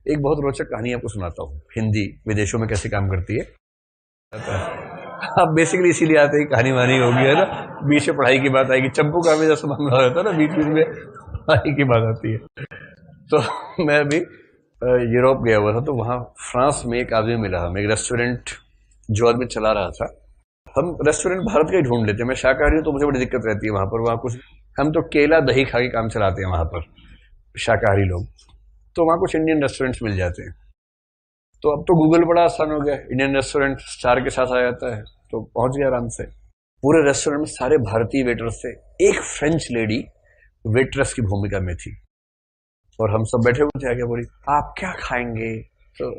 एक बहुत रोचक कहानी आपको सुनाता हूँ, हिंदी विदेशों में कैसे काम करती है। आप बेसिकली इसीलिए आते हैं, कहानी वानी होगी है ना, बीच में पढ़ाई की बात आएगी, चंपू का हमें जैसा मामला रहता है ना, बीच बीच में पढ़ाई की बात आती है। तो मैं अभी यूरोप गया हुआ था, तो वहाँ फ्रांस में एक आदमी मिला हमें, एक रेस्टोरेंट जो आदमी चला रहा था। हम रेस्टोरेंट भारत का ही ढूंढ लेते हैं, मैं शाकाहारी हूँ तो मुझे बड़ी दिक्कत रहती है वहाँ पर। वहाँ कुछ हम तो केला दही खा के काम चलाते हैं वहाँ पर, शाकाहारी लोग। तो वहाँ कुछ इंडियन रेस्टोरेंट्स मिल जाते हैं। तो अब तो गूगल बड़ा आसान हो गया, इंडियन रेस्टोरेंट स्टार के साथ आ जाता है, तो पहुंच गया आराम से। पूरे रेस्टोरेंट में सारे भारतीय वेटर्स थे, एक फ्रेंच लेडी वेट्रेस की भूमिका में थी, और हम सब बैठे हुए थे। आगे बोली, आप क्या खाएंगे? तो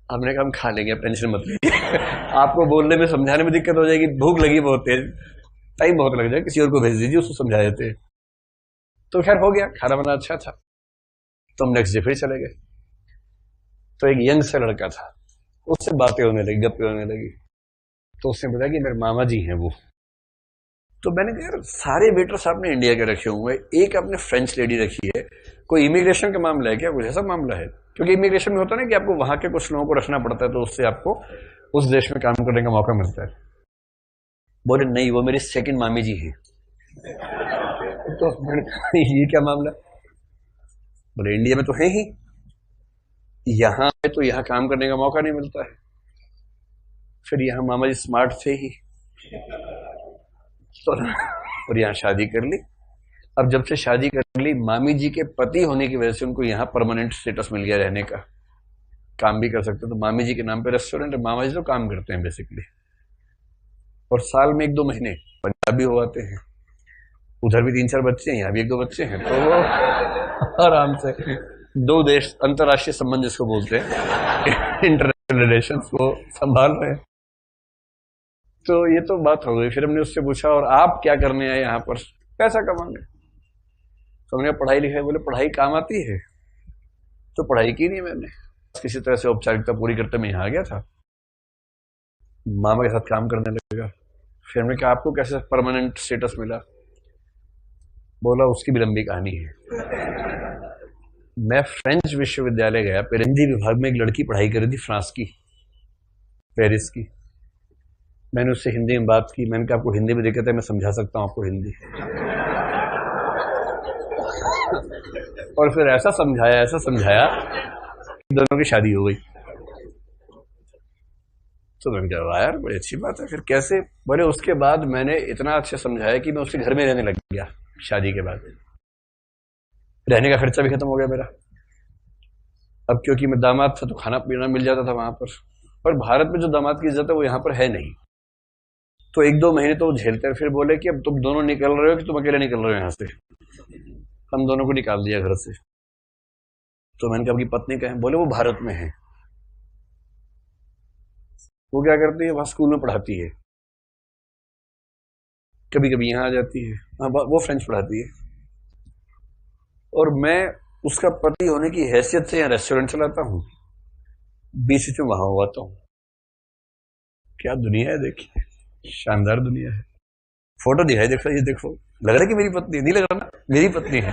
हमने कहा हम खा लेंगे, टेंशन मत लीजिए। आपको बोलने में समझाने में दिक्कत हो जाएगी, भूख लगी बहुत तेज, टाइम बहुत लग जाए, किसी और को भेज दीजिए, उसको समझा देते। तो खैर हो गया, खाना बना अच्छा था। तो हम नेक्स्ट डे फिर चले गए। तो एक यंग सा लड़का था, उससे बातें होने लगी, गप्पे होने लगी। तो उसने बताया कि मेरे मामा जी हैं वो। तो मैंने कहा यार, सारे वेटर्स आपने इंडिया के रखे हुए, एक आपने फ्रेंच लेडी रखी है, कोई इमिग्रेशन का मामला है क्या? कुछ ऐसा मामला है? क्योंकि इमिग्रेशन में होता है ना कि आपको वहां के कुछ लोगों को रखना पड़ता है, तो उससे आपको उस देश में काम करने का मौका मिलता है। बोले नहीं, वो मेरी सेकंड मामी जी है। तो मैंने कहा ये क्या मामला? बोले इंडिया में तो है ही, यहां है तो यहां काम करने का मौका नहीं मिलता है। फिर यहां मामा जी स्मार्ट थे ही, तो और यहां शादी कर ली। अब जब से शादी कर ली, मामी जी के पति होने की वजह से उनको यहाँ परमानेंट स्टेटस मिल गया रहने का, काम भी कर सकते। तो मामी जी के नाम पे रेस्टोरेंट है, मामा जी तो काम करते हैं बेसिकली। और साल में 1-2 महीने पंजाबी हो आते हैं, उधर भी 3-4 बच्चे हैं, यहाँ भी 1-2 बच्चे हैं, तो वो आराम से 2 देश, अंतर्राष्ट्रीय संबंध जिसको बोलते हैं, इंटरनेशनल रिलेशंस, वो संभाल रहे हैं। तो ये तो बात हो गई। फिर हमने उससे पूछा, और आप क्या करने आए यहाँ पर? पैसा कमाने। तो हमने पढ़ाई लिखाई? बोले पढ़ाई काम आती है। तो पढ़ाई की नहीं मैंने, किसी तरह से औपचारिकता पूरी करते मैं यहाँ आ गया था, मामा के साथ काम करने लगा। फिर हमने कहा आपको कैसे परमानेंट स्टेटस मिला? बोला उसकी भी लंबी कहानी है। मैं फ्रेंच विश्वविद्यालय गया, फिर हिंदी विभाग में एक लड़की पढ़ाई कर रही थी, फ्रांस की, पेरिस की। मैंने उससे हिंदी में बात की। मैंने कहा आपको हिंदी में दिक्कत है, मैं समझा सकता हूं आपको हिंदी। और फिर ऐसा समझाया कि दोनों की शादी हो गई। तो मैंने कहा यार बड़ी अच्छी बात है। फिर कैसे? बोले उसके बाद मैंने इतना अच्छा समझाया कि मैं उसके घर में रहने लग गया। शादी के बाद रहने का खर्चा भी खत्म हो गया मेरा। अब क्योंकि मैं दामाद था तो खाना पीना मिल जाता था वहां पर। और भारत में जो दामाद की इज्जत है वो यहाँ पर है नहीं। तो 1-2 महीने तो वो झेलते हैं। फिर बोले कि अब तुम दोनों निकल रहे हो कि तुम अकेले निकल रहे हो यहाँ से? हम दोनों को निकाल दिया घर से। तो मैंने कहा आपकी पत्नी कहाँ है? बोले वो भारत में है। वो क्या करती है? वहां स्कूल में पढ़ाती है, कभी कभी यहाँ आ जाती है। हाँ, वो फ्रेंच पढ़ाती है। और मैं उसका पति होने की हैसियत से यहाँ रेस्टोरेंट चलाता हूँ, बीच में वहां हुआता हूँ। क्या दुनिया है, देखिए, शानदार दुनिया है। फोटो दिखाई, देखो ये देखो, लग रहा है कि मेरी पत्नी? नहीं लग रहा ना, मेरी पत्नी है।